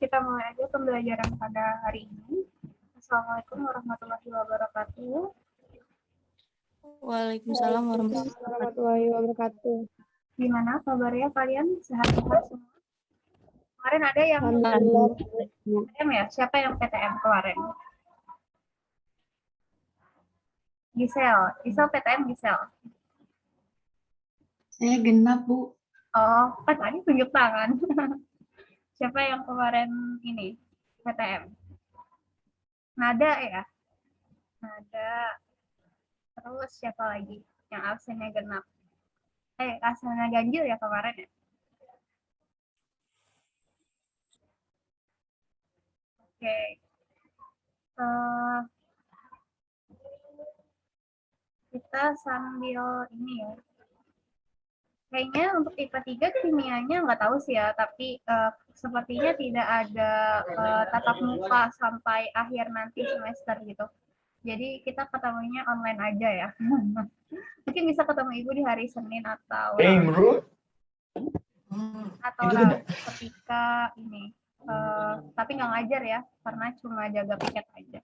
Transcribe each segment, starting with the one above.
kita mulai aja pembelajaran pada hari ini. Assalamualaikum warahmatullahi wabarakatuh. Waalaikumsalam warahmatullahi wabarakatuh. Gimana kabarnya kalian? Sehat-sehat semua? Kemarin ada yang Alhamdulillah. PTM ya? Siapa yang PTM kemarin? Gisel PTM Gisel. Saya genap, Bu. Oh, kan tadi tunjuk tangan. Siapa yang kemarin ini PTM? Nada ya? Nada. Terus siapa lagi yang absennya genap? Absennya ganjil ya kemarin ya? Oke. Kita sambil ini ya. Kayaknya untuk IPA 3 kimianya nggak tahu sih ya, tapi sepertinya tidak ada tatap muka sampai akhir nanti semester gitu. Jadi kita ketemunya online aja ya. Mungkin bisa ketemu Ibu di hari Senin atau ketika ini. Tapi nggak ngajar ya, karena cuma jaga piket aja.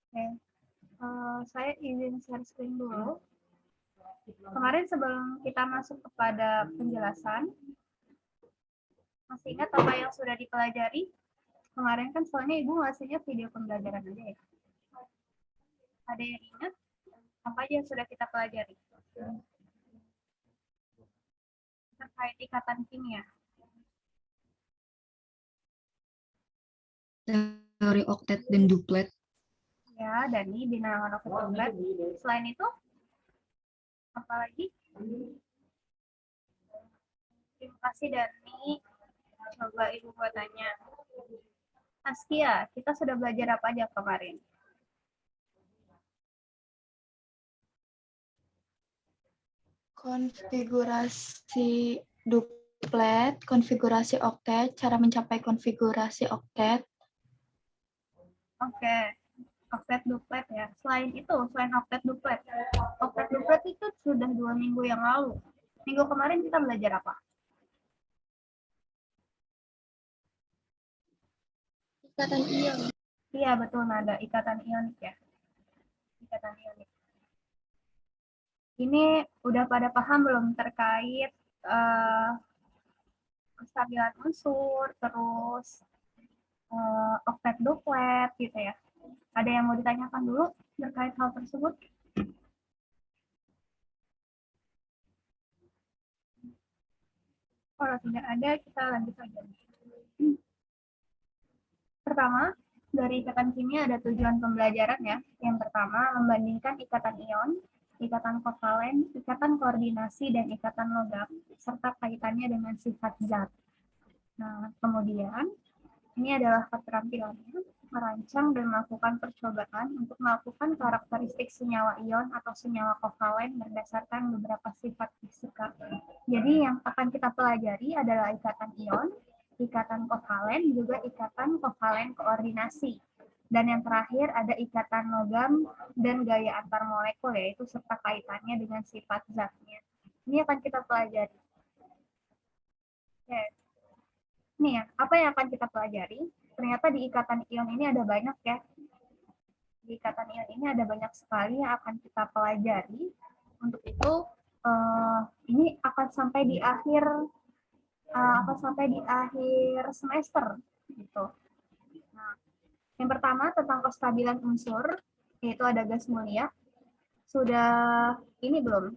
Oke. Saya izin share screen dulu. Kemarin sebelum kita masuk kepada penjelasan, masih ingat apa yang sudah dipelajari? Kemarin kan soalnya Ibu ngasihnya video pembelajaran aja ya. Ada yang ingat? Apa aja yang sudah kita pelajari? Terkait ikatan kimia. Teori oktet dan duplet. Ya, Dani, bilangan oktet duplet. Selain itu, apa lagi? Terima kasih Dani. Coba Ibu buat tanya. Askia, kita sudah belajar apa aja kemarin? konfigurasi duplet, konfigurasi oktet, cara mencapai konfigurasi oktet. Oke, oktet duplet ya. Selain oktet duplet itu sudah 2 minggu yang lalu. Minggu kemarin kita belajar apa? Ikatan ion. Iya, betul, Nada. Ikatan ionik ya. Ikatan ionik. Ini udah pada paham belum terkait kestabilan unsur, terus oktet duplet gitu ya. Ada yang mau ditanyakan dulu terkait hal tersebut? Kalau tidak ada, kita lanjut saja. Pertama, dari ikatan kimia ada tujuan pembelajaran ya. Yang pertama, membandingkan ikatan ion, ikatan kovalen, ikatan koordinasi, dan ikatan logam, serta kaitannya dengan sifat zat. Nah, kemudian, ini adalah keterampilannya, merancang dan melakukan percobaan untuk melakukan karakteristik senyawa ion atau senyawa kovalen berdasarkan beberapa sifat fisika. Jadi yang akan kita pelajari adalah ikatan ion, ikatan kovalen, juga ikatan kovalen koordinasi. Dan yang terakhir ada ikatan logam dan gaya antar molekul, yaitu serta kaitannya dengan sifat zatnya. Ini akan kita pelajari. Oke. Nih ya, apa yang akan kita pelajari? Ternyata di ikatan ion ini ada banyak ya. Di ikatan ion ini ada banyak sekali yang akan kita pelajari. Untuk itu, ini akan sampai di akhir semester gitu. Nah, yang pertama tentang kestabilan unsur, yaitu ada gas mulia. Sudah ini belum?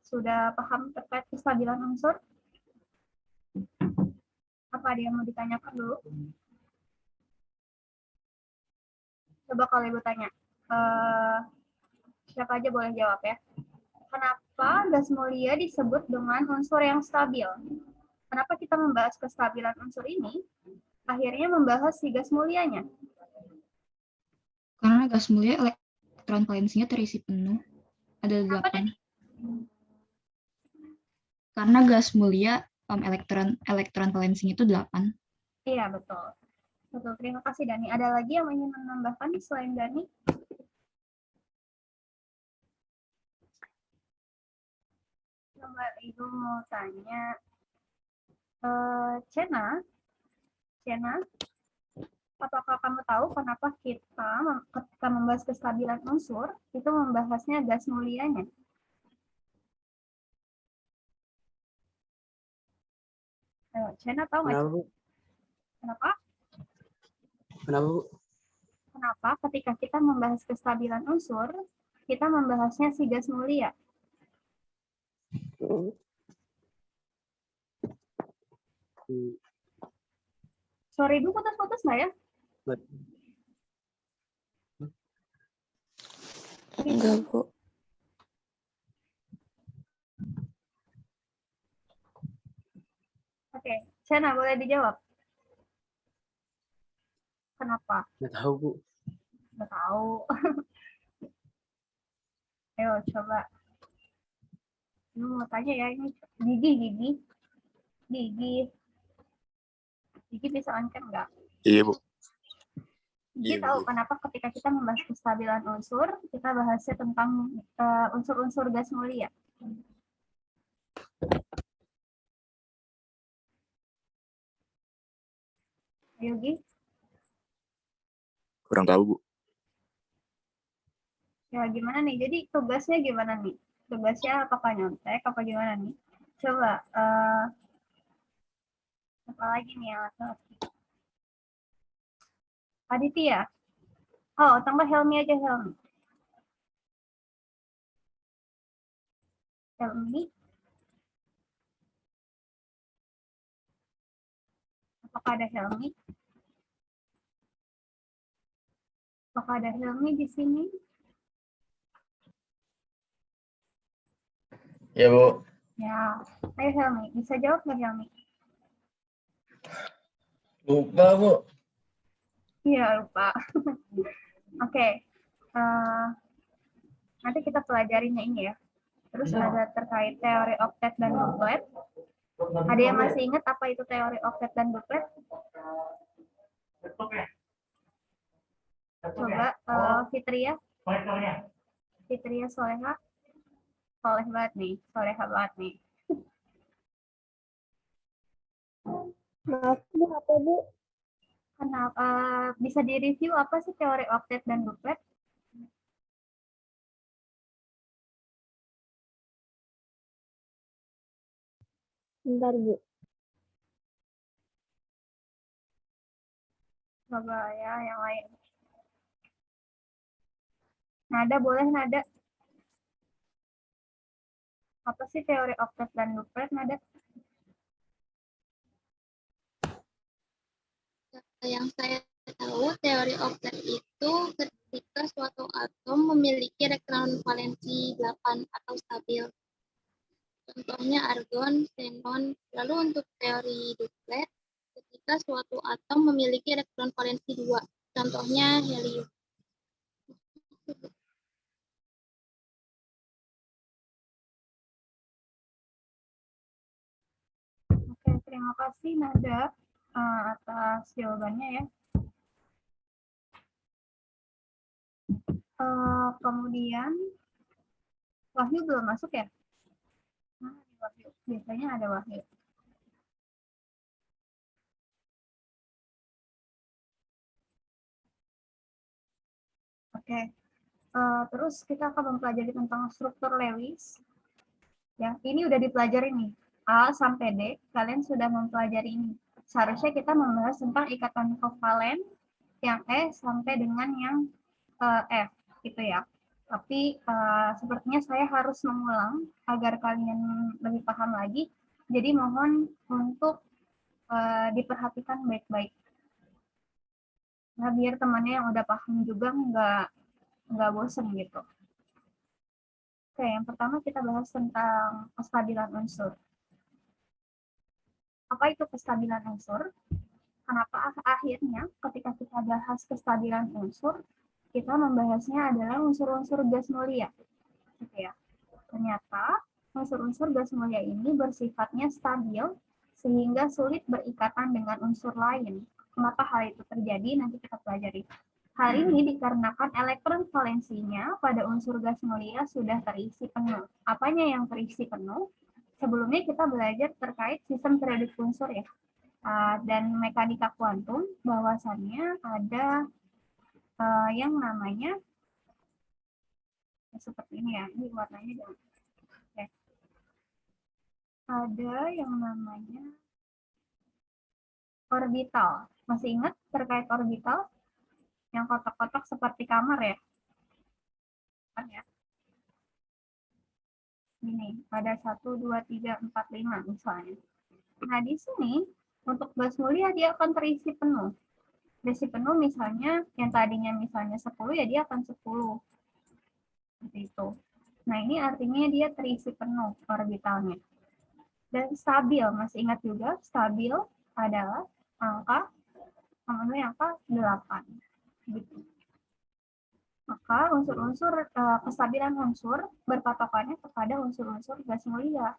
Sudah paham terkait kestabilan unsur? Apa ada yang mau ditanyakan dulu? Coba kalau Ibu tanya. Siapa aja boleh jawab ya. Kenapa gas mulia disebut dengan unsur yang stabil? Kenapa kita membahas kestabilan unsur ini? Akhirnya membahas si gas mulianya. Karena gas mulia elektron valensinya terisi penuh. Ada 8. Karena gas mulia elektron valensinya itu 8. Iya, betul. Betul, terima kasih Dani. Ada lagi yang ingin menambahkan selain Dani? Coba Ibu mau tanya, Cena Sienna, apakah kamu tahu kenapa kita ketika membahas kestabilan unsur, itu membahasnya gas mulianya? Ayo, Sienna tahu nggak? Kenapa, Bu? Kenapa? Kenapa, Bu? Kenapa ketika kita membahas kestabilan unsur, kita membahasnya si gas mulia? Sorry, Ibu putus-putus nggak ya? Enggak, Bu. Oke, Sienna boleh dijawab. Kenapa? Nggak tahu, Bu. Nggak tahu. Ayo coba. Ini mau tanya ya, ini Gigi bisa on-cam nggak? Iya, Bu. Gigi Iya, tahu Bu. kenapa ketika kita membahas kestabilan unsur, kita bahasnya tentang unsur-unsur gas mulia. Ayo, Gi. Kurang tahu, Bu. Ya, gimana nih? Jadi tugasnya gimana nih? Tugasnya apakah nyontek, apa gimana nih? Coba, apa lagi nih yang laki-laki? Aditya. Oh, tambah Helmi aja, Helmi. Helmi. Apakah ada Helmi? Apakah ada Helmi di sini? Ya, Bu. Ya, ayo Helmi. Bisa jawab nggak Helmi? Lupa, Bu. Iya, lupa. Oke. Nanti kita pelajarinya ini ya. Terus ada terkait teori oktet dan duplet. Ada yang masih ingat apa itu teori oktet dan duplet? Coba Fitria. Fitria Soleha. Soleh banget nih. Soleha banget nih. Maaf, Bu. Apa, Bu? Kenapa bisa direview apa sih teori oktet dan duplet? Bentar, Bu. Coba ya yang lain. Nada boleh nada. Apa sih teori oktet dan duplet nada? Yang saya tahu, teori oktet itu ketika suatu atom memiliki elektron valensi 8 atau stabil. Contohnya argon, xenon. Lalu untuk teori duplet, ketika suatu atom memiliki elektron valensi 2. Contohnya helium. Oke, terima kasih Nada atas jawabannya ya. Kemudian Wahyu belum masuk ya? Nah, Wahyu. Biasanya ada Wahyu. Oke. Terus kita akan mempelajari tentang struktur Lewis. Ya, ini udah dipelajari nih. A sampai D, kalian sudah mempelajari ini. Seharusnya kita membahas tentang ikatan kovalen yang E sampai dengan yang F, gitu ya. Tapi sepertinya saya harus mengulang agar kalian lebih paham lagi. Jadi mohon untuk diperhatikan baik-baik. Nah, biar temannya yang udah paham juga nggak bosen gitu. Oke, yang pertama kita bahas tentang kestabilan unsur. Apa itu kestabilan unsur? Kenapa akhirnya ketika kita bahas kestabilan unsur, kita membahasnya adalah unsur-unsur gas mulia. Gitu ya. Ternyata unsur-unsur gas mulia ini bersifatnya stabil sehingga sulit berikatan dengan unsur lain. Kenapa hal itu terjadi? Nanti kita pelajari. Hal ini dikarenakan elektron valensinya pada unsur gas mulia sudah terisi penuh. Apanya yang terisi penuh? Sebelumnya kita belajar terkait sistem periodik unsur ya. Dan mekanika kuantum bahwasannya ada yang namanya seperti ini ya, ini warnanya jangan. Oke. Ada yang namanya orbital. Masih ingat terkait orbital? Yang kotak-kotak seperti kamar ya? Kan ya? Ini ada 1, 2, 3, 4, 5 misalnya. Nah, di sini untuk gas mulia dia akan terisi penuh. Terisi penuh misalnya yang tadinya misalnya 10 ya dia akan 10. Seperti itu. Nah, ini artinya dia terisi penuh orbitalnya. Dan stabil, masih ingat juga stabil adalah angka memenuhi angka 8. Gitu. Maka unsur-unsur kestabilan unsur berpatokannya kepada unsur-unsur gas mulia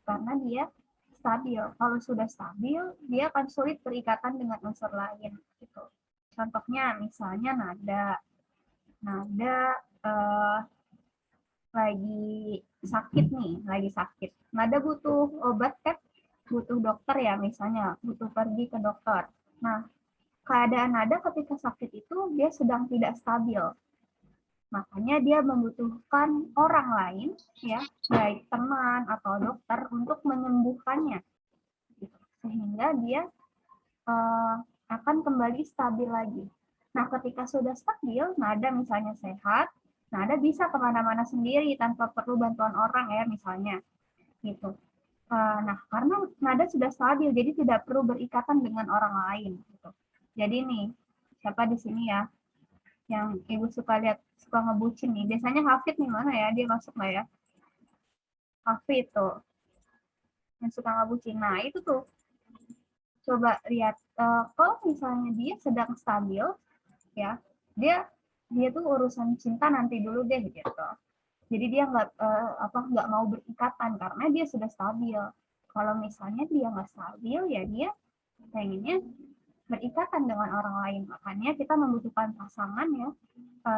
karena dia stabil. Kalau sudah stabil, dia akan sulit berikatan dengan unsur lain. Gitu. Contohnya misalnya nada lagi sakit nih, lagi sakit. Nada butuh obat kan, butuh dokter ya misalnya, butuh pergi ke dokter. Nah, keadaan nada ketika sakit itu dia sedang tidak stabil. Makanya dia membutuhkan orang lain, ya, baik teman atau dokter untuk menyembuhkannya. Sehingga dia akan kembali stabil lagi. Nah, ketika sudah stabil, nada misalnya sehat, nada bisa kemana-mana sendiri tanpa perlu bantuan orang ya misalnya. Gitu. Nah, karena nada sudah stabil, jadi tidak perlu berikatan dengan orang lain. Gitu. Jadi nih, siapa di sini ya yang ibu suka lihat, suka ngebucin nih. Biasanya Hafid nih mana ya, dia masuk nggak ya? Hafid tuh, yang suka ngebucin. Nah, itu tuh. Coba lihat, kalau misalnya dia sedang stabil, ya, dia tuh urusan cinta nanti dulu deh gitu. Jadi dia nggak mau berikatan karena dia sudah stabil. Kalau misalnya dia nggak stabil, ya dia pengennya berikatan dengan orang lain. Makanya kita membutuhkan pasangan ya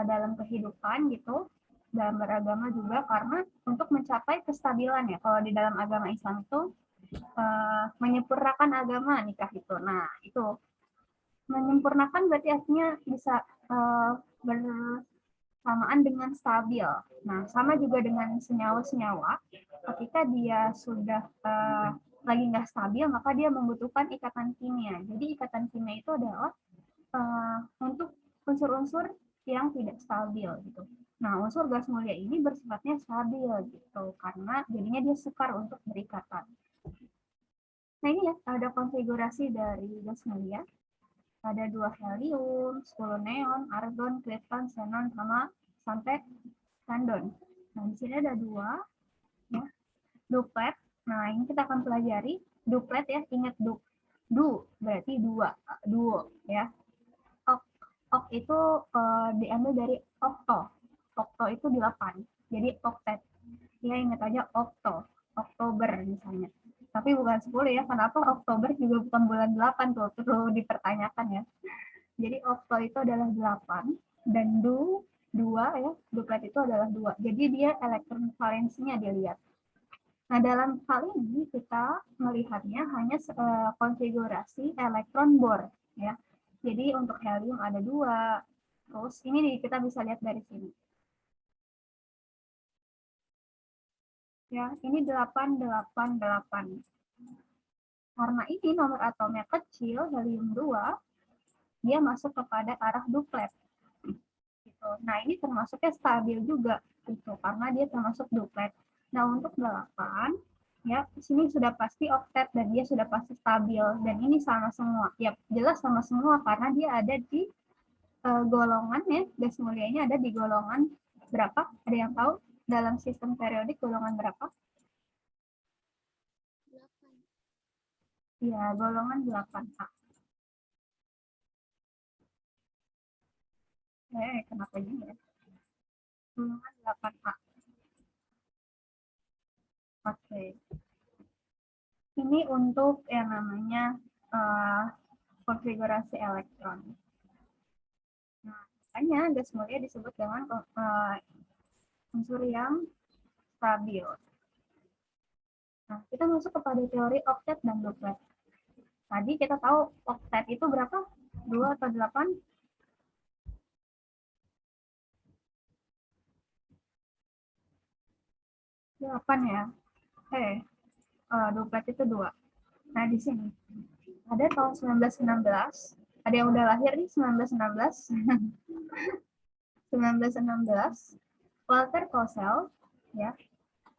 dalam kehidupan gitu, dalam beragama juga karena untuk mencapai kestabilan ya. Kalau di dalam agama Islam itu menyempurnakan agama nikah itu. Nah itu menyempurnakan berarti artinya bisa bersamaan dengan stabil. Nah sama juga dengan senyawa-senyawa. Ketika dia sudah lagi nggak stabil, maka dia membutuhkan ikatan kimia. Jadi ikatan kimia itu adalah untuk unsur-unsur yang tidak stabil gitu. Nah, unsur gas mulia ini bersifatnya stabil gitu karena jadinya dia sukar untuk berikatan. Nah, ini ya ada konfigurasi dari gas mulia. Ada 2 helium, 10 neon, argon, krypton, xenon, sama sampai xandon. Nah, di sini ada 2 ya. Duplet. Nah, ini kita akan pelajari duplet ya, ingat berarti duo ya. Ok itu diambil dari okto. Okto itu 8. Jadi oktet. Ya ingat aja okto. Oktober misalnya. Tapi bukan 10 ya. Kenapa Oktober juga bukan bulan 8 tuh. Perlu dipertanyakan ya. Jadi okto itu adalah 8. Dan 2 ya. Duplet itu adalah 2. Jadi dia elektron valensinya dilihat. Nah, dalam hal ini kita melihatnya hanya konfigurasi elektron bor ya. Jadi untuk helium ada 2. Terus ini kita bisa lihat dari sini. Ya, ini 888. Karena ini nomor atomnya kecil, helium 2, dia masuk kepada arah duplet. Gitu. Nah, ini termasuknya stabil juga gitu karena dia termasuk duplet. Nah, untuk 8 ya, sini sudah pasti oktet dan dia sudah pasti stabil dan ini sama semua. Ya, jelas sama semua karena dia ada di golongan ya, gas mulianya ada di golongan berapa? Ada yang tahu dalam sistem periodik golongan berapa? 8. Ya, golongan 8A. Kenapa gini ya? Golongan 8A. Oke. Ini untuk yang namanya konfigurasi elektron. Nah, makanya gas mulia disebut dengan unsur yang stabil. Nah, kita masuk kepada teori oktet dan duplet. Tadi kita tahu oktet itu berapa? 2 atau 8? 8 ya. Duplet itu 2. Nah, di sini ada tahun 1916. Ada yang udah lahir nih 1916. 1916, Walter Kossel, ya,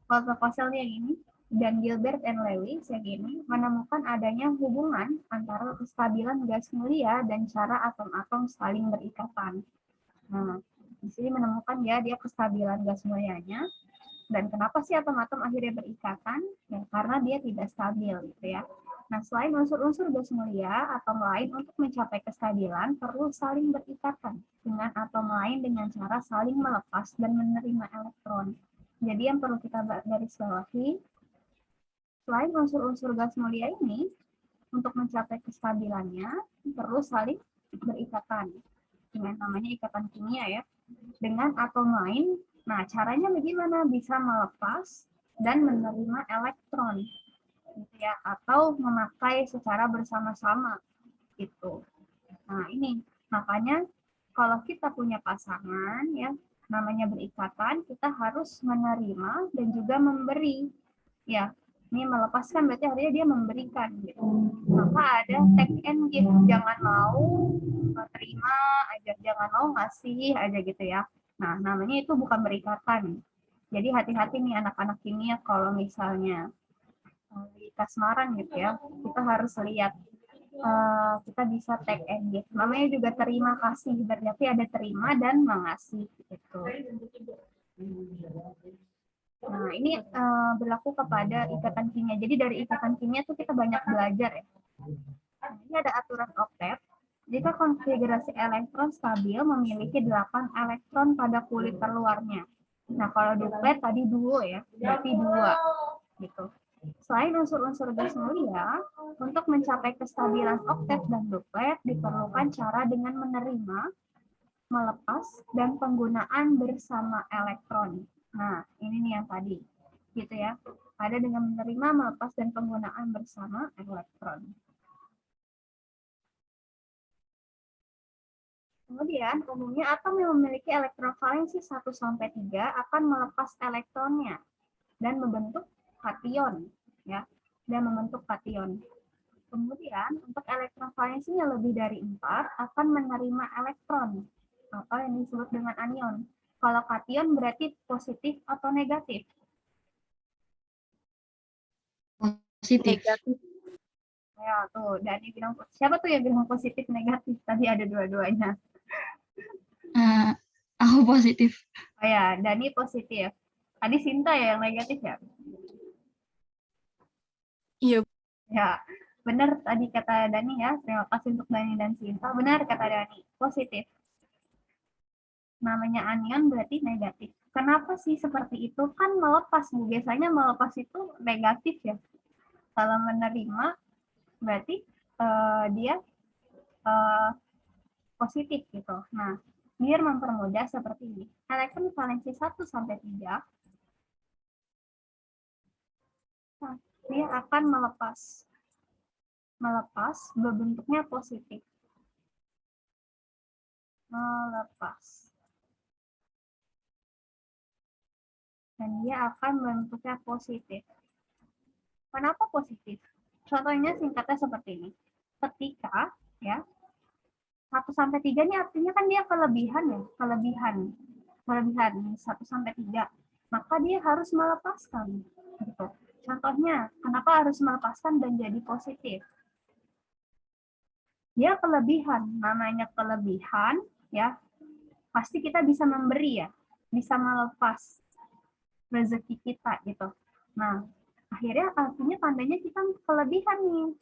Walter Kossel yang ini, dan Gilbert and Lewis yang ini menemukan adanya hubungan antara kestabilan gas mulia dan cara atom-atom saling berikatan. Nah, di sini menemukan ya dia kestabilan gas mulianya. Dan kenapa sih atom-atom akhirnya berikatan? Ya, karena dia tidak stabil, gitu ya. Nah, selain unsur-unsur gas mulia, atom lain untuk mencapai kestabilan perlu saling berikatan dengan atom lain dengan cara saling melepas dan menerima elektron. Jadi yang perlu kita garis bawahi, selain unsur-unsur gas mulia ini, untuk mencapai kestabilannya perlu saling berikatan dengan namanya ikatan kimia ya, dengan atom lain. Nah, caranya bagaimana? Bisa melepas dan menerima elektron, gitu ya, atau memakai secara bersama-sama, gitu. Nah, ini makanya kalau kita punya pasangan ya, namanya berikatan, kita harus menerima dan juga memberi. Ya, ini melepaskan berarti artinya dia memberikan, gitu. Maka ada take and give, jangan mau terima aja, jangan mau ngasih aja gitu ya. Nah, namanya itu bukan berikatan. Jadi hati-hati nih anak-anak kimia kalau misalnya di kasmaran gitu ya, kita harus lihat kita bisa take and give. Namanya juga terima kasih, berarti ada terima dan mengasih gitu. Nah, ini berlaku kepada ikatan kimia. Jadi dari ikatan kimia tuh kita banyak belajar ya. Nah, ini ada aturan oktet. Jika konfigurasi elektron stabil memiliki 8 elektron pada kulit terluarnya. Nah, kalau duplet tadi duo ya, berarti 2 gitu. Selain unsur-unsur gas mulia, untuk mencapai kestabilan oktet dan duplet diperlukan cara dengan menerima, melepas, dan penggunaan bersama elektron. Nah, ini nih yang tadi, gitu ya. Ada dengan menerima, melepas, dan penggunaan bersama elektron. Kemudian, umumnya atom yang memiliki elektron valensi 1-3 akan melepas elektronnya dan membentuk kation, ya, dan membentuk kation. Kemudian, untuk elektron valensinya lebih dari 4 akan menerima elektron atau yang disebut dengan anion. Kalau kation berarti positif atau negatif? Positif. Negatif. Ya, tuh, Dani bilang, siapa tuh yang bilang positif negatif? Tadi ada dua-duanya. Aku positif. Oh ya, Dani positif. Tadi Sinta ya yang negatif ya? Iya. Ya, benar tadi kata Dani ya. Terima kasih untuk Dani dan Sinta. Benar kata Dani, positif. Namanya anion berarti negatif. Kenapa sih seperti itu? Kan melepas, Bu. Biasanya melepas itu negatif ya. Kalau menerima berarti dia positif gitu. Nah, biar mempermudah seperti ini. Elektron valensi 1-3, nah, dia akan melepas. Melepas berbentuknya positif. Melepas. Dan dia akan bentuknya positif. Kenapa positif? Contohnya singkatnya seperti ini. Ketika ya 1-3 ini artinya kan dia kelebihan ya, kelebihan 1-3, maka dia harus melepaskan gitu. Contohnya, kenapa harus melepaskan dan jadi positif? Dia kelebihan, namanya kelebihan ya, pasti kita bisa memberi ya, bisa melepas rezeki kita gitu. Nah, akhirnya artinya tandanya kita kelebihan nih,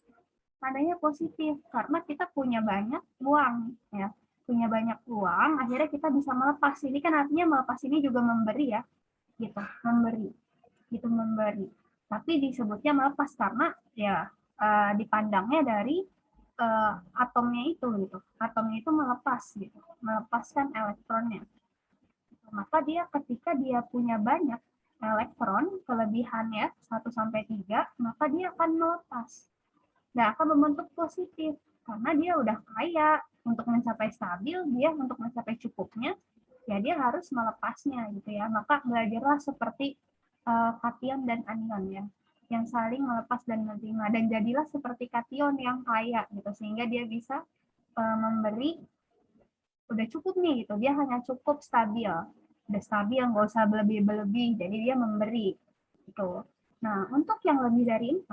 tandanya positif karena kita punya banyak uang ya, punya banyak uang, akhirnya kita bisa melepas. Ini kan artinya melepas ini juga memberi ya, gitu, memberi, gitu memberi. Tapi disebutnya melepas karena ya dipandangnya dari atomnya itu gitu, atomnya itu melepas gitu, melepaskan elektronnya. Maka dia ketika dia punya banyak elektron, kelebihannya 1-3, maka dia akan melepas. nggak akan membentuk positif karena dia udah kaya. Untuk mencapai stabil, dia untuk mencapai cukupnya, ya dia harus melepasnya gitu ya. Maka belajarlah seperti kation dan anion ya, yang saling melepas dan menerima, dan jadilah seperti kation yang kaya gitu, sehingga dia bisa memberi udah cukup nih gitu, dia hanya cukup stabil, udah stabil nggak usah berlebih-berlebih, jadi dia memberi gitu. Nah untuk yang lebih dari 4,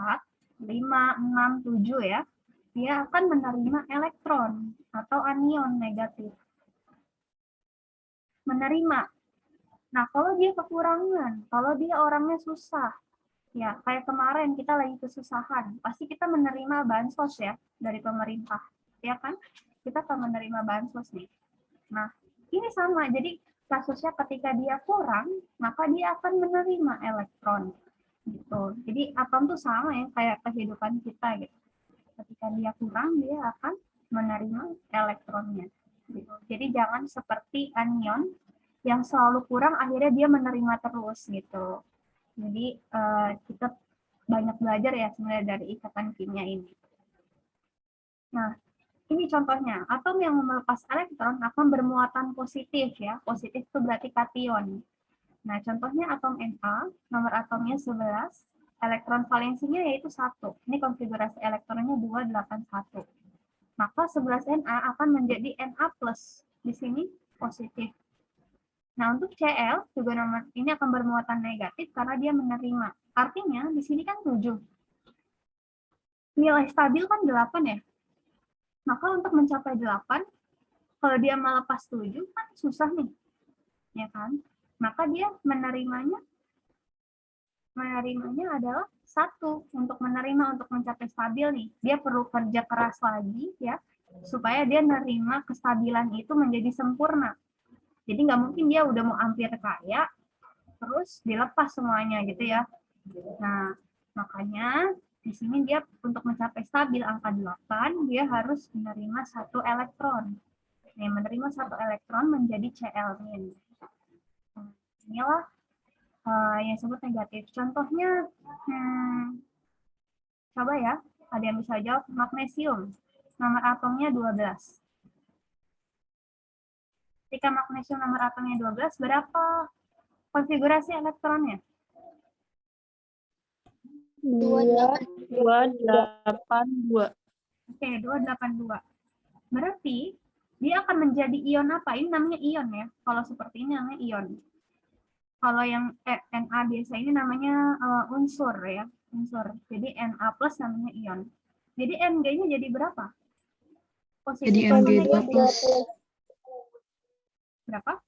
5, 6, 7 ya, dia akan menerima elektron atau anion negatif. Menerima. Nah, kalau dia kekurangan, kalau dia orangnya susah, ya kayak kemarin kita lagi kesusahan, pasti kita menerima bansos ya dari pemerintah, ya kan? Kita akan menerima bansos nih. Nah, ini sama. Jadi kasusnya ketika dia kurang, maka dia akan menerima elektron. Gitu. Jadi atom tuh sama ya kayak kehidupan kita gitu. Ketika dia kurang, dia akan menerima elektronnya. Gitu. Jadi jangan seperti anion yang selalu kurang, akhirnya dia menerima terus gitu. Jadi kita banyak belajar ya sebenarnya dari ikatan kimia ini. Nah, ini contohnya, atom yang melepas elektron akan bermuatan positif ya. Positif itu berarti kation. Nah, contohnya atom Na, nomor atomnya 11, elektron valensinya yaitu 1. Ini konfigurasi elektronnya 281. Maka 11 Na akan menjadi Na+. Di sini positif. Nah, untuk Cl juga nomor ini akan bermuatan negatif karena dia menerima. Artinya di sini kan 7. Nilai stabil kan 8 ya. Maka untuk mencapai 8, kalau dia melepas 7 kan susah nih. Ya kan? Maka dia menerimanya adalah 1. Untuk menerima, untuk mencapai stabil nih, dia perlu kerja keras lagi ya, supaya dia menerima kestabilan itu menjadi sempurna. Jadi nggak mungkin dia udah mau hampir kaya, terus dilepas semuanya gitu ya. Nah, makanya di sini dia untuk mencapai stabil angka 8, dia harus menerima 1 elektron. Nah, menerima 1 elektron menjadi Cl-. Inilah yang disebut negatif. Contohnya, coba ya, ada yang bisa jawab. Magnesium, nomor atomnya 12. Ketika magnesium nomor atomnya 12, berapa konfigurasi elektronnya? 282. Oke, 282. Berarti dia akan menjadi ion apa? Ini namanya ion ya. Kalau seperti ini namanya ion. Kalau yang Na biasa ini namanya unsur ya. Unsur. Jadi Na+ namanya ion. Jadi Mg-nya jadi berapa? Jadi Mg2+. Berapa?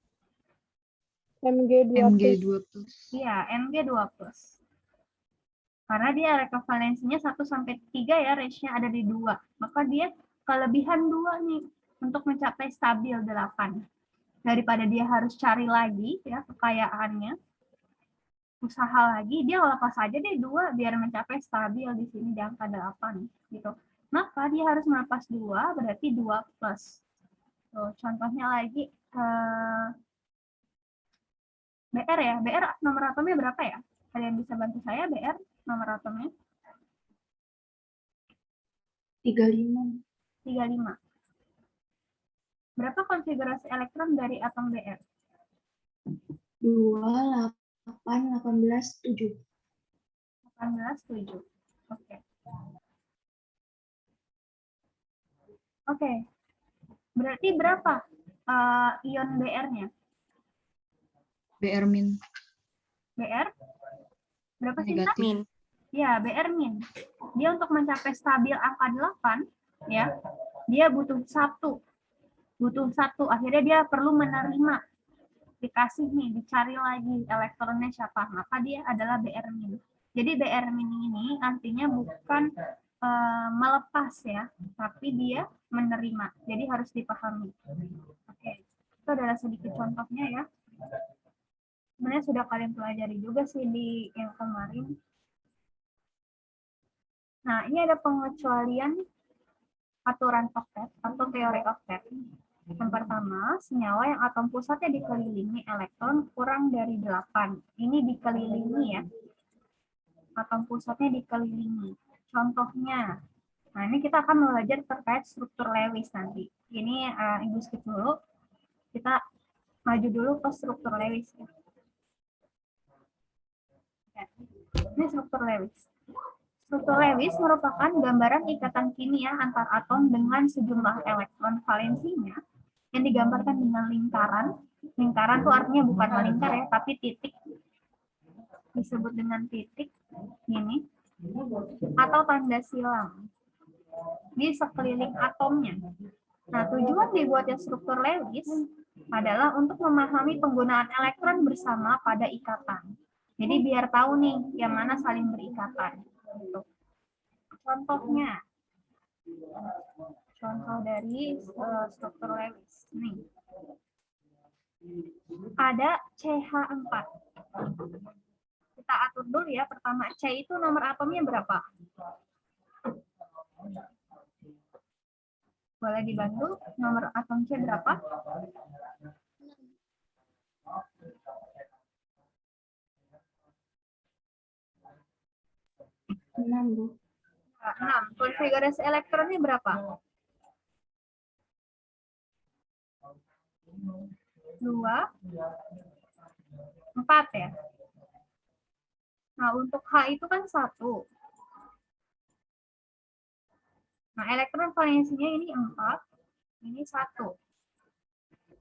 Mg2+. Iya, Mg2+. Karena dia rekovalensinya 1-3 ya, range-nya ada di 2. Maka dia kelebihan 2 nih untuk mencapai stabil 8. Daripada dia harus cari lagi ya kekayaannya, usaha lagi, dia lepas aja deh 2 biar mencapai stabil di sini di angka 8 gitu. Maka dia harus melepas 2, berarti 2+. Tuh, contohnya lagi BR ya. BR nomor atomnya berapa ya? Ada yang bisa bantu saya BR nomor atomnya? 35. 35. Berapa konfigurasi elektron dari atom BR? 2, 8, 18, 7. 18, 7. Oke. Oke. Berarti berapa ion BR-nya? Br-. BR? Berapa sih? Negatif. Ya, BR min. Dia untuk mencapai stabil angka 8, ya, dia butuh 1. Butuh 1. Akhirnya dia perlu menerima. Dikasih nih, dicari lagi elektronnya siapa. Maka dia adalah BR min. Jadi BR min ini artinya bukan melepas ya, tapi dia menerima. Jadi harus dipahami. Oke. Itu adalah sedikit contohnya ya. Sebenarnya sudah kalian pelajari juga sih di yang kemarin. Nah, ini ada pengecualian aturan oktet atau teori oktet. Yang pertama, senyawa yang atom pusatnya dikelilingi elektron kurang dari 8. Ini dikelilingi ya. Atom pusatnya dikelilingi. Contohnya, Nah, ini kita akan belajar terkait struktur Lewis nanti. Ini Ibu skip dulu. Kita maju dulu ke struktur Lewis. Ya. Ini struktur Lewis. Struktur Lewis merupakan gambaran ikatan kimia antar atom dengan sejumlah elektron valensinya yang digambarkan dengan lingkaran. Lingkaran itu artinya bukan melingkar ya, tapi titik. Disebut dengan titik ini atau tanda silang di sekeliling atomnya. Nah, tujuan dibuatnya struktur Lewis adalah untuk memahami penggunaan elektron bersama pada ikatan. Jadi biar tahu nih yang mana saling berikatan. Contohnya, contoh dari struktur Lewis. Nih. Ada CH4. Kita atur dulu ya. Pertama, C itu nomor atomnya berapa? Boleh dibantu? Nomor atom C berapa? 6, Bu. 6. Konfigurasi elektronnya berapa? 2, 4 ya. Nah, untuk H itu kan 1. Nah, elektron valensinya ini 4, ini 1.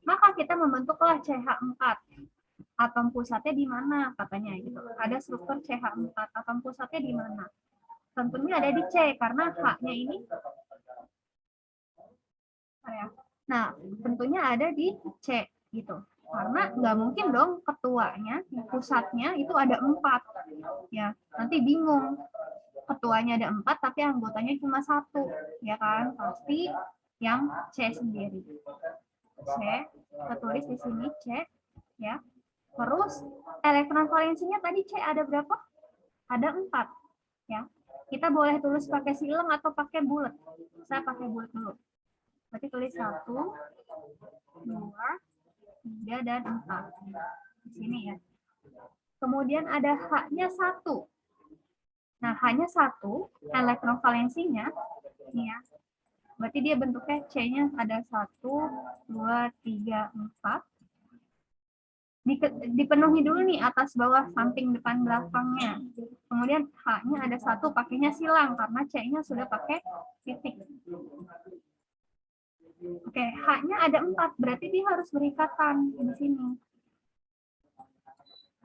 Maka kita membentuklah CH4. Atom pusatnya di mana katanya gitu. Ada struktur CH4, atom pusatnya di mana? Tentunya ada di C karena H-nya ini. Nah, tentunya ada di C gitu. Karena nggak mungkin dong ketuanya, pusatnya itu ada 4. Ya, nanti bingung. Ketuanya ada 4 tapi anggotanya cuma 1. Ya kan? Pasti yang C sendiri. C, kita tulis di sini C, ya. Terus elektron valensinya tadi C ada berapa? Ada 4, ya. Kita boleh tulis pakai silang atau pakai bulat. Saya pakai bulat dulu. Berarti tulis 1, 2, 3 dan 4. Di sini ya. Kemudian ada H-nya 1. Nah, H-nya 1, elektron valensinya ini ya. Berarti dia bentuknya C-nya ada 1, 2, 3, 4. Dipenuhi dulu nih atas bawah samping depan belakangnya. Kemudian H-nya ada 1, pakainya silang karena C-nya sudah pakai titik. Oke, H-nya ada 4, berarti dia harus berikatan di sini.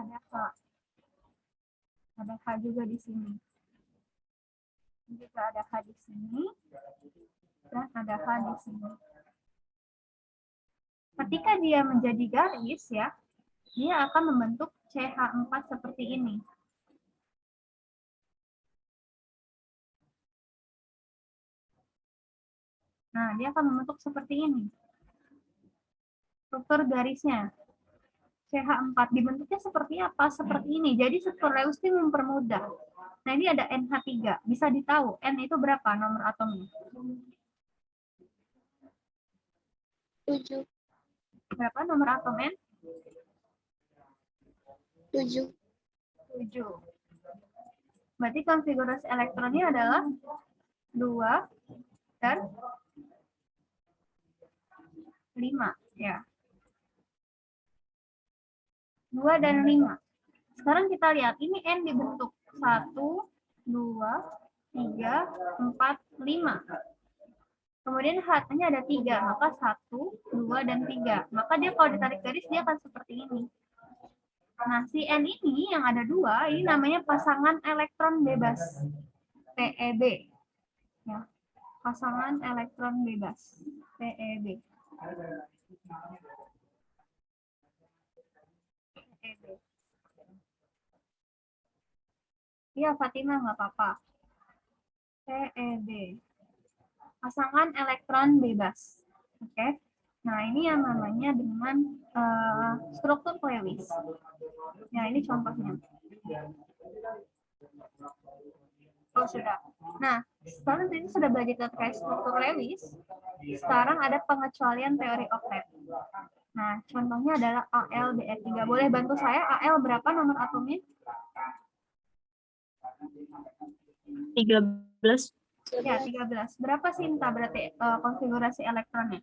Ada H. Ada H juga di sini. Juga ada H di sini. Dan ada H di sini. Ketika dia menjadi garis ya, dia akan membentuk CH4 seperti ini. Nah, dia akan membentuk seperti ini. Struktur garisnya. CH4 dibentuknya seperti apa? Seperti ini. Jadi struktur Lewis ini mempermudah. Nah, ini ada NH3. Bisa ditahu N itu berapa nomor atomnya? 7. Berapa nomor atom N? 7. 7. Berarti konfigurasi elektronnya adalah 2 dan 5. Ya. 2 dan 5. Sekarang kita lihat, ini N dibentuk 1, 2, 3, 4, 5. Kemudian H-nya ada 3, maka 1, 2, dan 3. Maka dia kalau ditarik garis, dia akan seperti ini. Nah, si N ini yang ada 2, ini namanya pasangan elektron bebas. PEB. Ya. Pasangan elektron bebas. PEB. Iya, Fatimah, nggak apa-apa. PEB. Pasangan elektron bebas. Oke. Nah, ini yang namanya dengan struktur Lewis. Ya, ini contohnya. Oh, sudah. Nah, sekarang tadi sudah belajar terkait struktur Lewis. Sekarang ada pengecualian teori oktet. Nah, contohnya adalah AlBr3. Boleh bantu saya? Al berapa nomor atomnya? 13. Ya, 13. Berapa Sinta berarti konfigurasi elektronnya?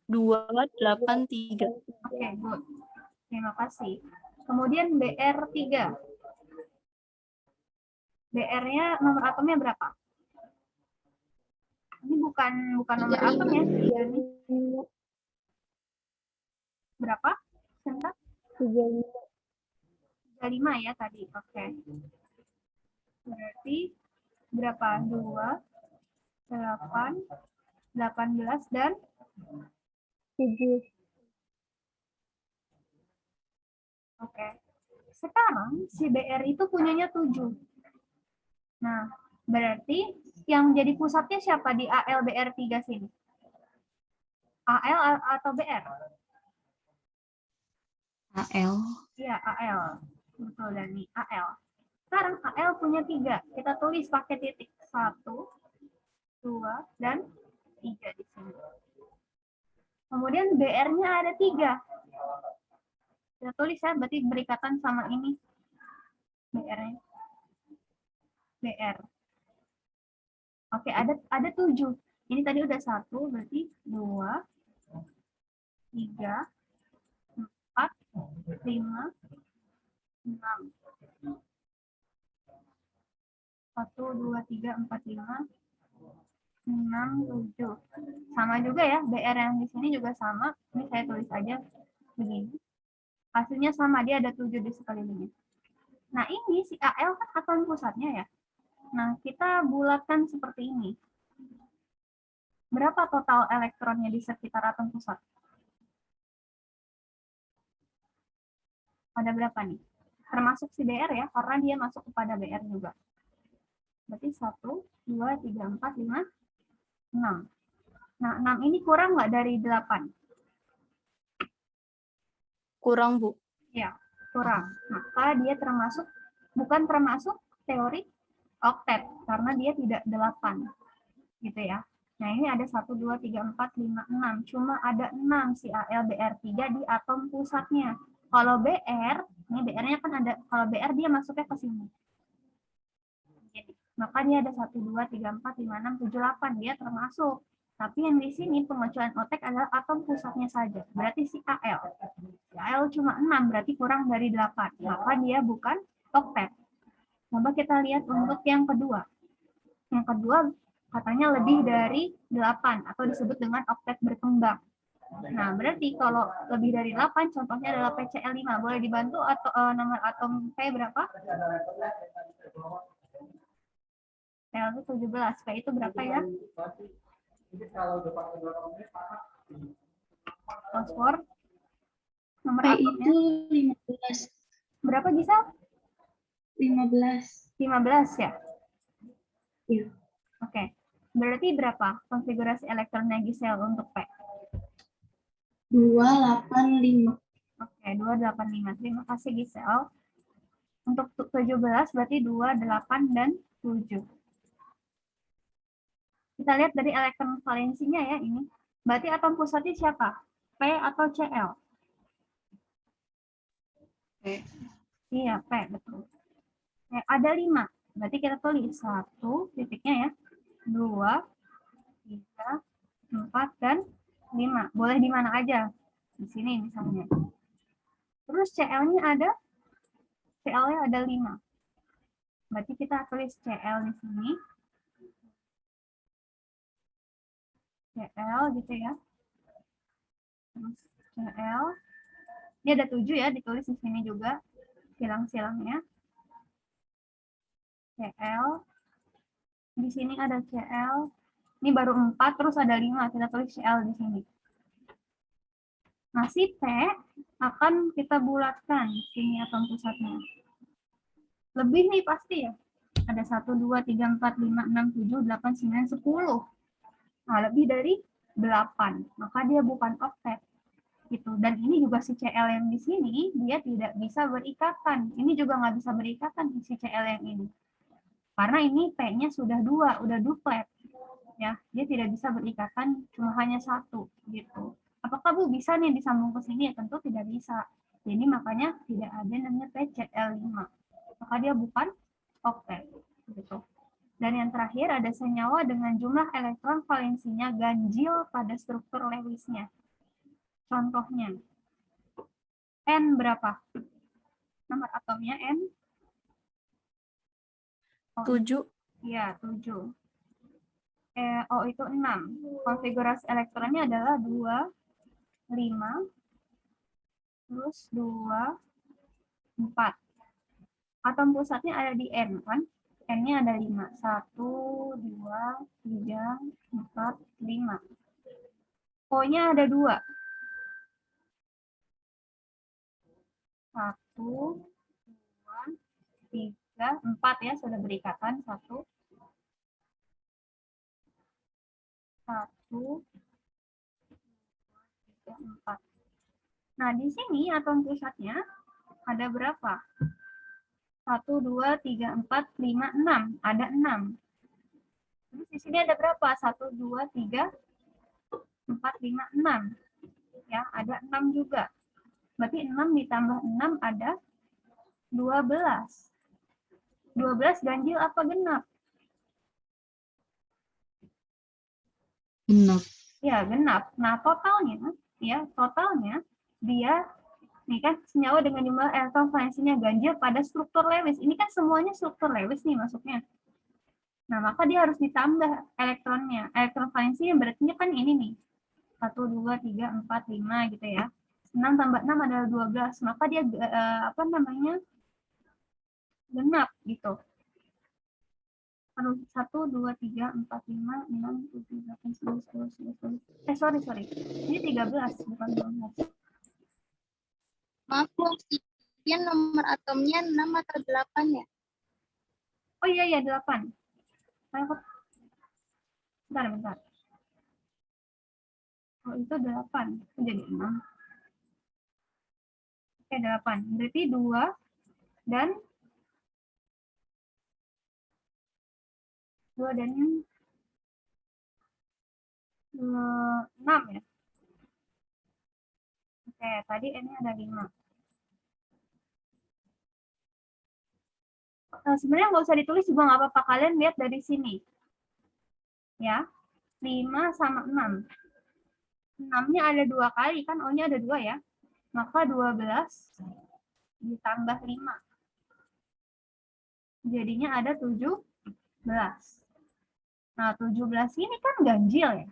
283. Oke, good. Terima kasih. Kemudian BR3. BR-nya nomor atomnya berapa? Ini bukan nomor atom ya. Ini berapa? Sinta? 35 ya tadi. Oke. Berarti berapa? 2, 8, 18, dan 7. oke. Sekarang si BR itu punyanya 7. Nah, berarti yang jadi pusatnya siapa di ALBR3 sini? AL atau BR? AL. Iya, AL. Betul, Dani. AL. Sekarang AL punya 3. Kita tulis pakai titik. 1, 2, dan 3 di sini. Kemudian BR-nya ada 3. Kita tulis ya, berarti berikatan sama ini. BR-nya. BR. Oke, ada 7. Ini tadi udah 1, berarti 2, 3, 4, 5, 6. 1, 2, 3, 4, 5, 6, 7. Sama juga ya, BR yang di sini juga sama. Ini saya tulis aja begini. Hasilnya sama, dia ada 7 di sekelilingnya. Nah, ini si AL kan atom pusatnya ya. Nah, kita bulatkan seperti ini. Berapa total elektronnya di sekitar atom pusat? Ada berapa nih? Termasuk si BR ya, karena dia masuk kepada BR juga. Berarti 1, 2, 3, 4, 5, 6. Nah, 6 ini kurang nggak dari 8? Kurang, Bu. Ya, kurang. Maka dia bukan termasuk teori oktet, karena dia tidak 8. Gitu ya. Nah, ini ada 1, 2, 3, 4, 5, 6. Cuma ada 6 si AlBr3 di atom pusatnya. Kalau BR, ini BR-nya kan ada, kalau BR dia masuknya ke sini. Maka dia ada 1, 2, 3, 4, 5, 6, 7, 8. Dia termasuk. Tapi yang di sini pemecahan otek adalah atom pusatnya saja. Berarti si Al. Si Al cuma 6, berarti kurang dari 8. Maka dia bukan oktet. Coba kita lihat untuk yang kedua. Yang kedua katanya lebih dari 8 atau disebut dengan oktet berkembang. Nah, berarti kalau lebih dari 8 contohnya adalah PCl5. Boleh dibantu atau nomor atom P berapa? P itu 17. P itu berapa ya? Fosfor. Nomor P atomnya itu 15. berapa Gisel? 15. 15 ya? Iya. Oke. Berarti berapa konfigurasi elektronnya Gisel untuk P? 285. Oke, 285. Terima kasih Gisel. Untuk 17 berarti 2, 8, dan 7. Kita lihat dari elektron valensinya ya ini. Berarti atom pusatnya siapa? P atau Cl? P. Iya, P, betul. Ada 5. Berarti kita tulis 1 titiknya ya. 2, 3, 4, dan 5. Boleh di mana aja. Di sini misalnya. Terus Cl-nya ada? Cl-nya ada 5. Berarti kita tulis Cl di sini. Cl gitu ya. Terus Cl. Ini ada 7 ya, ditulis di sini juga. Silang-silangnya. Cl. Di sini ada Cl. Ini baru 4, terus ada 5. Kita tulis Cl di sini. Nah, si P akan kita bulatkan. Sini atom pusatnya. Lebih nih pasti ya. Ada 1, 2, 3, 4, 5, 6, 7, 8, 9, 10. Nah, lebih dari 8. Maka dia bukan oktet. Gitu. Dan ini juga si Cl yang di sini, dia tidak bisa berikatan. Ini juga nggak bisa berikatan si Cl yang ini. Karena ini P-nya sudah 2, udah duplet. Ya, dia tidak bisa berikatan, cuma hanya 1. Gitu. Apakah Bu bisa nih disambung ke sini? Ya tentu tidak bisa. Jadi makanya tidak ada namanya PCl5. Maka dia bukan oktet. Gitu. Dan yang terakhir ada senyawa dengan jumlah elektron valensinya ganjil pada struktur Lewisnya. Contohnya, N berapa? Nomor atomnya N? 7. Ya, 7. O itu 6. Konfigurasi elektronnya adalah 2, 5, terus 2, 4. Atom pusatnya ada di N, kan? N-nya ada 5. 1, 2, 3, 4, 5. O-nya ada 2. 1, 2, 3, 4 ya, sudah berikatan. 1, 1, 2, 3, 4. Nah, di sini atom pusatnya ada berapa? 1, 2, 3, 4, 5, 6. Ada 6. Terus di sini ada berapa? 1, 2, 3, 4, 5, 6. Ya, ada 6 juga. Berarti 6 ditambah 6 ada 12. 12 ganjil apa genap? Genap. Ya, genap. Nah, totalnya dia ini kan senyawa dengan jumlah elektron valensinya ganjil pada struktur Lewis. Ini kan semuanya struktur Lewis nih masuknya. Nah, maka dia harus ditambah elektronnya. Elektron valensinya berarti kan ini nih. 1, 2, 3, 4, 5 gitu ya. 6 tambah 6 adalah 12. Maka dia genap gitu. 1, 2, 3, 4, 5, 6, 7, 8, 9, 10, 11. Sorry. Ini 13, bukan 12. Maaf, Bu. Dia nomor atomnya 6 atau 8 ya? Oh iya, 8. Bentar. Oh, itu 8. Jadi 6. Oke, 8. Berarti 2 dan 6 ya. Oke, tadi N-nya ada 5. Sebenarnya nggak usah ditulis juga nggak apa-apa. Kalian lihat dari sini. Ya, 5 sama 6. 6-nya ada 2 kali, kan O-nya ada 2 ya. Maka 12 ditambah 5. Jadinya ada 17. Nah, 17 ini kan ganjil ya.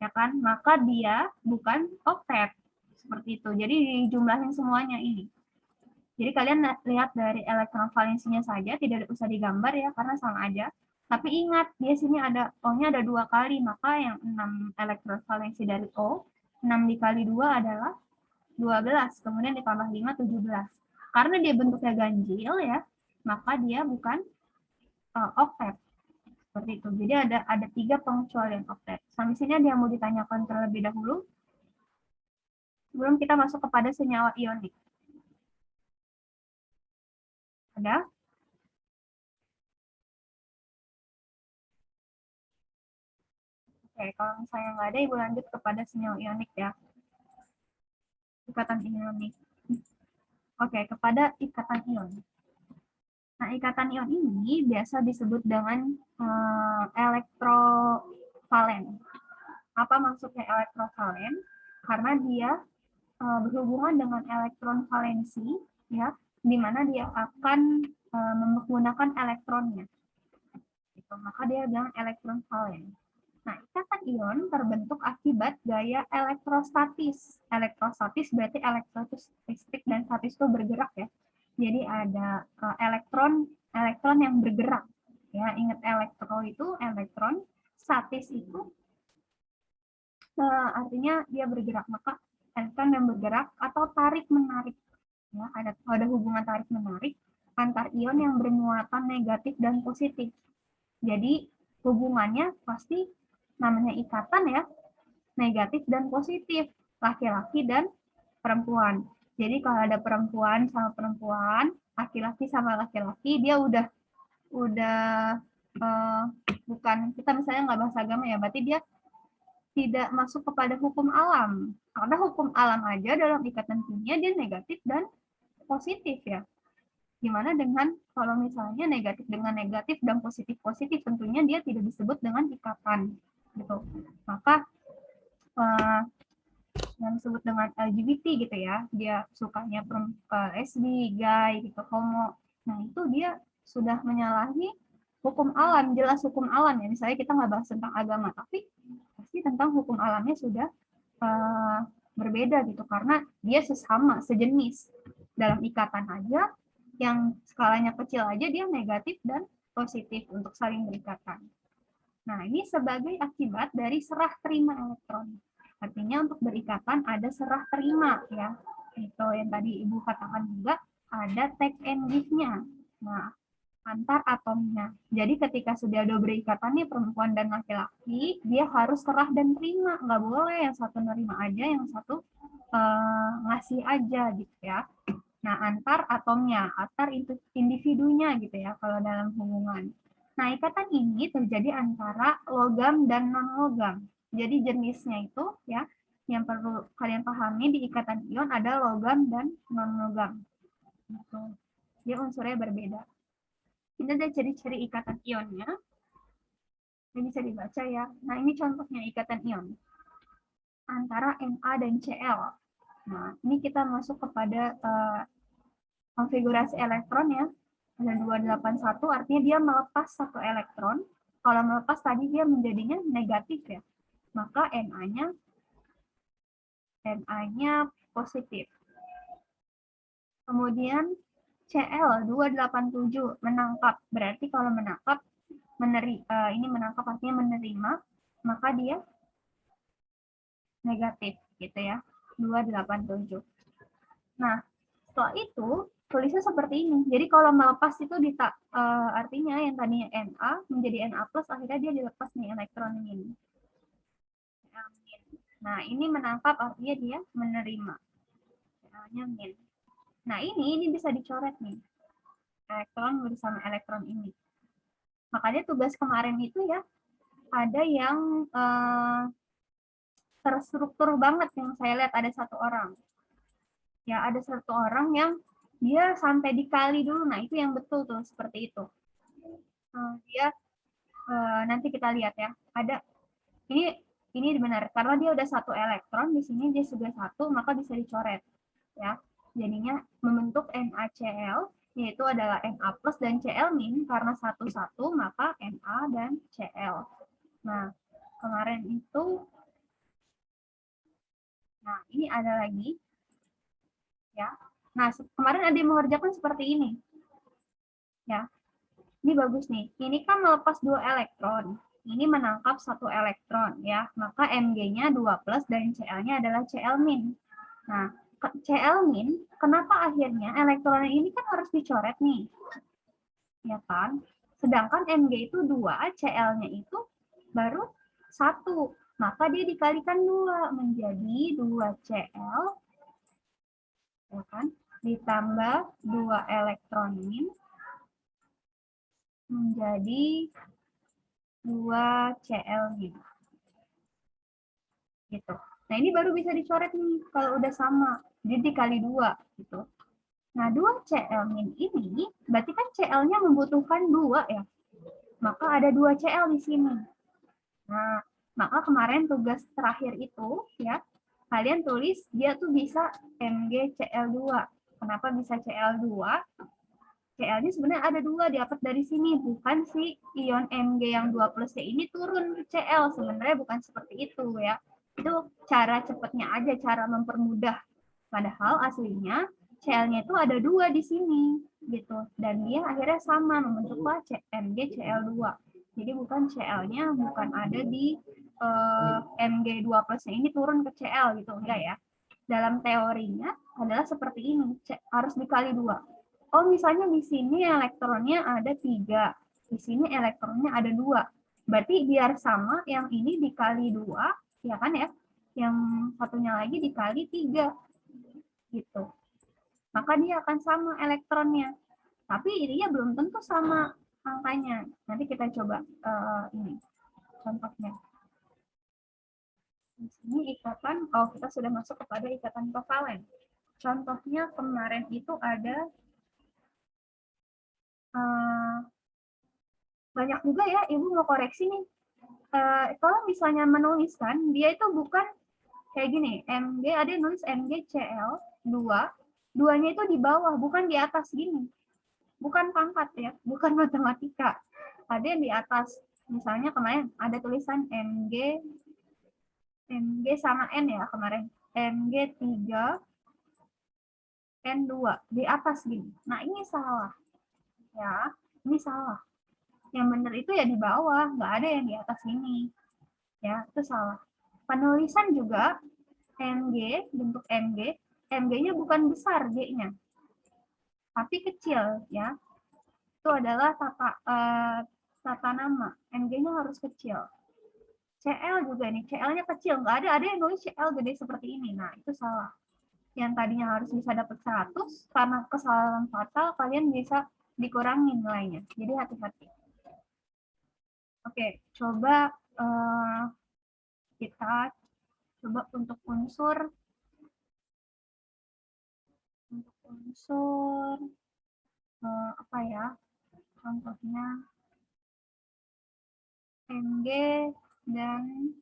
Ya kan? Maka dia bukan oktet. Seperti itu. Jadi dijumlahin semuanya ini. Jadi kalian lihat dari elektron valensinya saja, tidak usah digambar ya, karena sama aja. Tapi ingat, di sini ada O-nya ada 2 kali, maka yang 6 elektron valensi dari O, 6 dikali 2 adalah 12, kemudian ditambah 5, 17. Karena dia bentuknya ganjil ya, maka dia bukan oktet. Seperti itu. Jadi ada 3 pengecualian oktet. Sampai sini ada yang mau ditanyakan terlebih dahulu, sebelum kita masuk kepada senyawa ionik. Ada? Oke, kalau misalnya nggak ada, Ibu lanjut kepada senyawa ionik ya. Ikatan ionik. Oke, kepada ikatan ion. Nah, ikatan ion ini biasa disebut dengan elektrovalen. Apa maksudnya elektrovalen? Karena dia berhubungan dengan elektron valensi, ya, di mana dia akan menggunakan elektronnya. Gitu. Maka dia bilang elektron valen. Nah, ikatan ion terbentuk akibat gaya elektrostatis. Elektrostatis berarti elektrik dan statis itu bergerak ya. Jadi ada elektron yang bergerak. Ya, ingat elektro itu elektron, statis itu artinya dia bergerak. Maka elektron yang bergerak atau tarik menarik. Ya, ada hubungan tarik menarik antar ion yang bermuatan negatif dan positif. Jadi hubungannya pasti namanya ikatan ya, negatif dan positif, laki-laki dan perempuan. Jadi kalau ada perempuan sama perempuan, laki-laki sama laki-laki, dia udah bukan, kita misalnya nggak bahas agama ya, berarti dia tidak masuk kepada hukum alam. Karena hukum alam aja dalam ikatan kimia dia negatif dan positif ya. Gimana dengan kalau misalnya negatif dengan negatif dan positif positif, tentunya dia tidak disebut dengan ikatan gitu. Maka yang disebut dengan LGBT gitu ya, dia sukanya lesbi, gay gitu, homo. Nah itu dia sudah menyalahi hukum alam, jelas hukum alam ya. Misalnya kita nggak bahas tentang agama, tapi pasti tentang hukum alamnya sudah berbeda gitu, karena dia sesama, sejenis. Dalam ikatan aja, yang skalanya kecil aja dia negatif dan positif untuk saling berikatan. Nah ini sebagai akibat dari serah terima elektron. Artinya untuk berikatan ada serah terima ya. Itu yang tadi Ibu katakan juga ada take and give-nya. Nah, antar atomnya. Jadi ketika sudah ada berikatan nih perempuan dan laki-laki, dia harus serah dan terima. Nggak boleh yang satu nerima aja, yang satu ngasih aja gitu ya. Nah, antar atomnya, antar individunya gitu ya kalau dalam hubungan. Nah, ikatan ini terjadi antara logam dan non-logam. Jadi jenisnya itu ya, yang perlu kalian pahami di ikatan ion ada logam dan non-logam. Gitu. Dia unsurnya berbeda. Ini ada ciri-ciri ikatan ionnya. Ini bisa dibaca ya. Nah, ini contohnya ikatan ion antara Na dan Cl. Nah, ini kita masuk kepada konfigurasi elektron ya. Ada 281, artinya dia melepas satu elektron. Kalau melepas tadi dia menjadinya negatif ya. Maka Na-nya positif. Kemudian Cl 287 menangkap. Berarti kalau menangkap ini menangkap artinya menerima, maka dia negatif gitu ya. 287. Nah, setelah itu tulisnya seperti ini. Jadi kalau melepas itu artinya yang tadinya Na menjadi Na+, akhirnya dia dilepas nih elektron min. Nah, ini menangkap artinya dia menerima. Na-nya min. Nah, ini bisa dicoret nih. Elektron bersama elektron ini. Makanya tugas kemarin itu ya, ada yang terstruktur banget yang saya lihat, ada satu orang. Ya, ada satu orang yang dia sampai dikali dulu. Nah, itu yang betul tuh, seperti itu. Dia nanti kita lihat ya. Ada ini benar karena dia udah satu elektron, di sini dia sudah satu, maka bisa dicoret ya. Jadinya membentuk NaCl, yaitu adalah Na+ dan Cl- karena satu-satu maka Na dan Cl. Nah, kemarin itu ini ada lagi ya. Nah, kemarin ada yang mengerjakan seperti ini. Ya. Ini bagus nih. Ini kan melepas 2 elektron. Ini menangkap 1 elektron ya. Maka Mg-nya 2+ dan Cl-nya adalah Cl-. Nah, Cl-, kenapa akhirnya elektron ini kan harus dicoret nih. Ya kan? Sedangkan Mg itu 2, Cl-nya itu baru 1. Maka dia dikalikan 2 menjadi 2Cl ya kan? Ditambah 2 elektron min menjadi 2Cl gitu. Nah, ini baru bisa dicoret nih kalau udah sama. Jadi dikali 2 gitu. Nah, 2Cl- ini berarti kan Cl-nya membutuhkan 2 ya. Maka ada 2Cl di sini. Nah, maka kemarin tugas terakhir itu ya, kalian tulis dia tuh bisa MgCl2. Kenapa bisa Cl2? Cl-nya sebenarnya ada 2 dapat dari sini, bukan si ion Mg yang 2+ ini turun ke Cl, sebenarnya bukan seperti itu ya. Itu cara cepatnya aja, cara mempermudah. Padahal aslinya Cl-nya itu ada 2 di sini gitu, dan dia akhirnya sama membentuklah MgCl2. Jadi bukan Cl-nya bukan ada di Mg2+ ini turun ke Cl gitu, enggak ya. Dalam teorinya adalah seperti ini, harus dikali 2. Oh, misalnya di sini elektronnya ada 3, di sini elektronnya ada 2. Berarti biar sama, yang ini dikali 2, ya kan ya? Yang satunya lagi dikali 3. Gitu. Maka dia akan sama elektronnya. Tapi ininya belum tentu sama angkanya. Nanti kita coba ini contohnya. Di sini ikatan, kita sudah masuk kepada ikatan kovalen. Contohnya kemarin itu ada banyak juga ya, Ibu mau koreksi nih. Kalau misalnya menuliskan, dia itu bukan kayak gini, Mg, ada yang nulis MgCl 2, duanya itu di bawah, bukan di atas gini. Bukan pangkat ya, bukan matematika. Ada yang di atas. Misalnya kemarin ada tulisan Mg sama N ya kemarin. Mg3, N2 di atas gini. Nah, ini salah. Ya, ini salah. Yang benar itu ya di bawah, nggak ada yang di atas ini. Ya, itu salah. Penulisan juga Mg, bentuk Mg, Mg-nya bukan besar G-nya, tapi kecil ya. Itu adalah tata nama. Mg-nya harus kecil. Cl juga nih, Cl-nya kecil, nggak ada yang nulis Cl gede seperti ini. Nah, itu salah. Yang tadinya harus bisa dapat 100, karena kesalahan fatal, kalian bisa dikurangi nilainya. Jadi hati-hati. Oke, coba kita coba untuk unsur apa ya? Contohnya Mg dan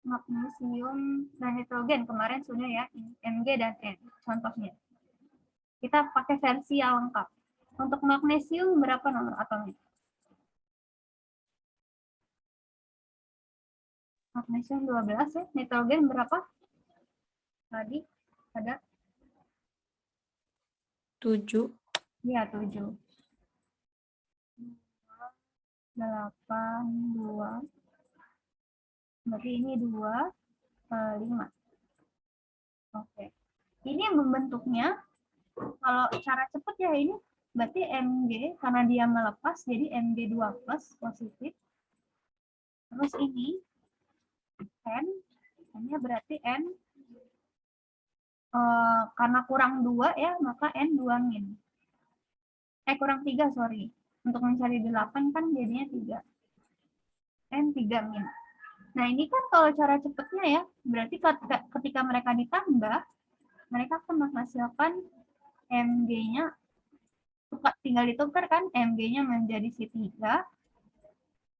magnesium dan nitrogen kemarin sudah ya, Mg dan N contohnya. Kita pakai versi yang lengkap. Untuk magnesium berapa nomor atomnya? Magnesium 12 ya, nitrogen berapa? Tadi ada 7. ya 7. 8, 2. Berarti ini 2, 5. Oke. Ini membentuknya, kalau cara cepat ya ini, berarti Mg, karena dia melepas, jadi Mg2 plus positif. Terus ini, N-nya berarti N, karena kurang 2 ya, maka N 2 min. Kurang 3, sorry. Untuk mencari 8 kan jadinya 3. N 3 min. Nah, ini kan kalau cara cepatnya ya, berarti ketika mereka ditambah, mereka akan menghasilkan Mg-nya, tinggal ditukar kan, Mg-nya menjadi si 3,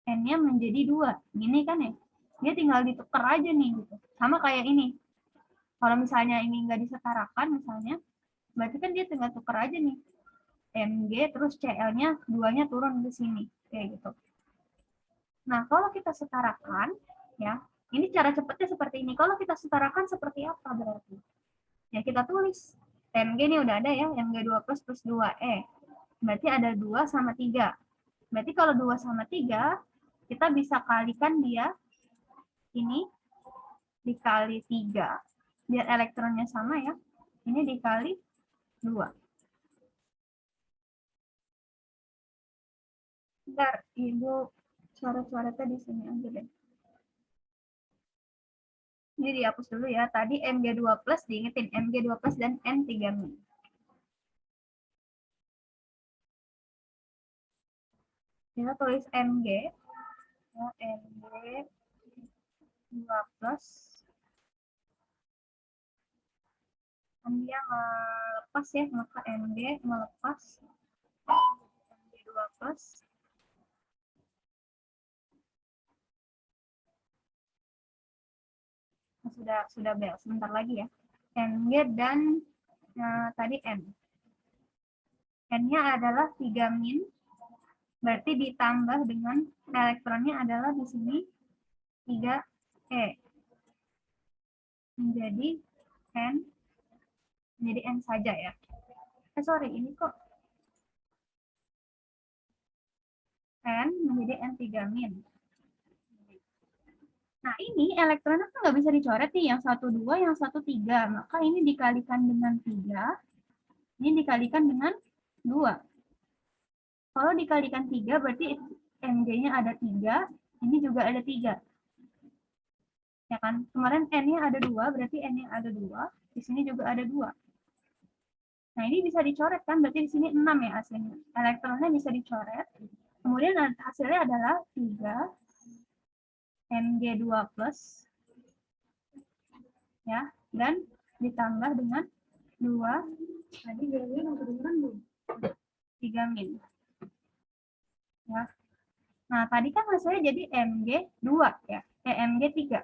N-nya menjadi 2. Gini kan ya, dia tinggal ditukar aja nih. Gitu. Sama kayak ini. Kalau misalnya ini nggak disetarakan misalnya, berarti kan dia tinggal tukar aja nih. Mg, terus Cl-nya 2-nya turun ke sini. Kayak gitu. Nah, kalau kita setarakan, ya, ini cara cepatnya seperti ini. Kalau kita setarakan seperti apa berarti? Ya, kita tulis. Mg ini udah ada ya, Mg2 plus 2E. Berarti ada 2 sama 3. Berarti kalau 2 sama 3, kita bisa kalikan dia, ini dikali 3. Biar elektronnya sama ya. Ini dikali 2. Bentar, Ibu suara-suara di sini aja deh. Ini dihapus dulu ya. Tadi Mg2 plus, diingetin Mg2 plus dan N3 min. Kita tulis Mg. Ya, Mg2 plus. Kan dia melepas ya, maka Mg melepas. Mg2 plus. Sudah bel, sebentar lagi ya. Mg dan tadi N. N-nya adalah 3 min, berarti ditambah dengan elektronnya adalah di sini 3E. Menjadi N saja ya. Sorry, ini kok N menjadi N3 min. Nah, ini elektronnya kan nggak bisa dicoret nih, yang 1, 2, yang 1, 3. Maka ini dikalikan dengan 3, ini dikalikan dengan 2. Kalau dikalikan 3, berarti Mg-nya ada 3, ini juga ada 3. Ya kan? Kemarin N-nya ada 2, berarti N-nya ada 2, di sini juga ada 2. Nah, ini bisa dicoret kan, berarti di sini 6 ya hasilnya. Elektronnya bisa dicoret. Kemudian hasilnya adalah 3 Mg2 plus, ya, dan ditambah dengan 2 Tadi jawabannya kedengeran belum? 3 min. Ya. Nah, tadi kan hasilnya jadi MG 2 ya. MG 3.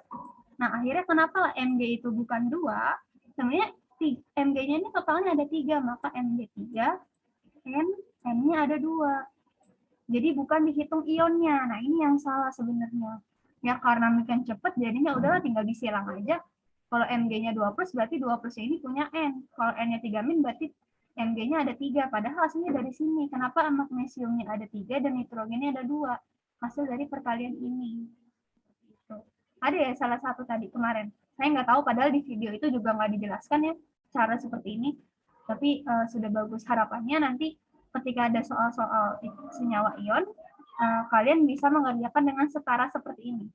Nah, akhirnya kenapa lah MG itu bukan 2? Sebenarnya MG-nya ini totalnya ada 3, maka MG 3, N-nya ada 2. Jadi bukan dihitung ionnya. Nah, ini yang salah sebenarnya. Ya, karena makin cepat, jadinya udahlah tinggal disilang aja. Kalau MG-nya 2 plus, berarti 2 plus ini punya N. Kalau N-nya 3 min, berarti MG-nya ada 3. Padahal hasilnya dari sini. Kenapa magnesiumnya ada 3 dan nitrogennya ada 2? Hasil dari perkalian ini. Gitu. Ada ya salah satu tadi kemarin. Saya nggak tahu, padahal di video itu juga nggak dijelaskan ya cara seperti ini. Tapi sudah bagus. Harapannya nanti ketika ada soal-soal senyawa ion, kalian bisa mengerjakan dengan setara seperti ini.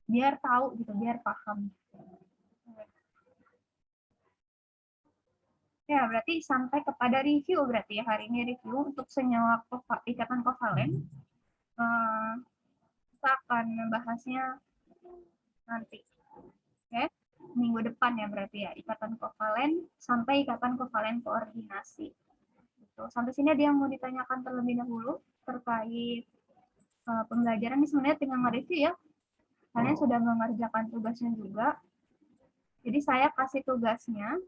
Biar tahu gitu, biar paham. Ya, berarti sampai kepada review berarti ya. Hari ini review untuk senyawa ikatan kovalen. Kita akan membahasnya nanti. Oke, minggu depan ya berarti ya. Ikatan kovalen sampai ikatan kovalen koordinasi. Gitu. Sampai sini ada yang mau ditanyakan terlebih dahulu terkait pembelajaran. Ini sebenarnya tinggal nge-review ya. Kalian sudah mengerjakan tugasnya juga. Jadi saya kasih tugasnya.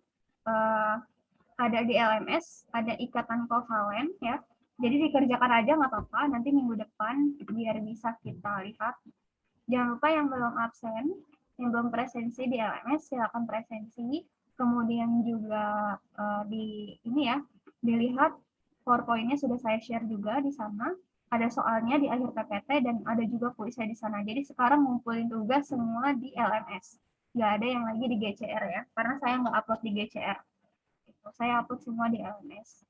Ada di LMS, ada ikatan kovalen ya. Jadi dikerjakan aja nggak apa-apa, nanti minggu depan biar bisa kita lihat. Jangan lupa yang belum absen, yang belum presensi di LMS, silakan presensi. Kemudian juga di ini ya, dilihat PowerPoint-nya sudah saya share juga di sana. Ada soalnya di akhir PPT dan ada juga kuisnya di sana. Jadi sekarang ngumpulin tugas semua di LMS. Nggak ada yang lagi di GCR ya, karena saya nggak upload di GCR. Saya upload semua di LMS.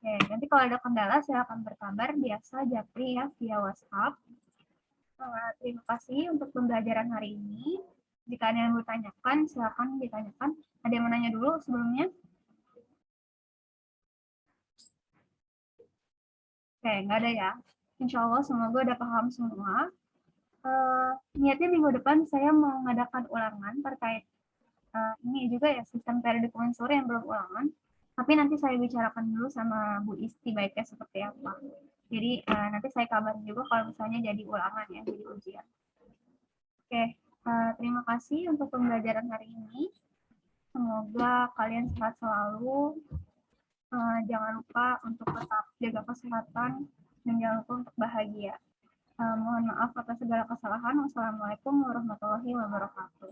Oke, nanti kalau ada kendala saya akan berkabar, biasa japri ya via WhatsApp. Terima kasih untuk pembelajaran hari ini. Jika ada yang mau ditanyakan, silakan ditanyakan. Ada yang mau nanya dulu sebelumnya? Oke, nggak ada ya. Insya Allah semoga udah paham semua. Niatnya minggu depan saya mau mengadakan ulangan terkait ini juga ya sistem periodik unsur yang belum ulangan, tapi nanti saya bicarakan dulu sama Bu Isti baiknya seperti apa. Jadi nanti saya kabarin juga kalau misalnya jadi ulangan ya, jadi ujian. Oke, terima kasih untuk pembelajaran hari ini. Semoga kalian sehat selalu. Jangan lupa untuk tetap jaga kesehatan dan jangan lupa untuk bahagia. Mohon maaf atas segala kesalahan. Wassalamualaikum warahmatullahi wabarakatuh.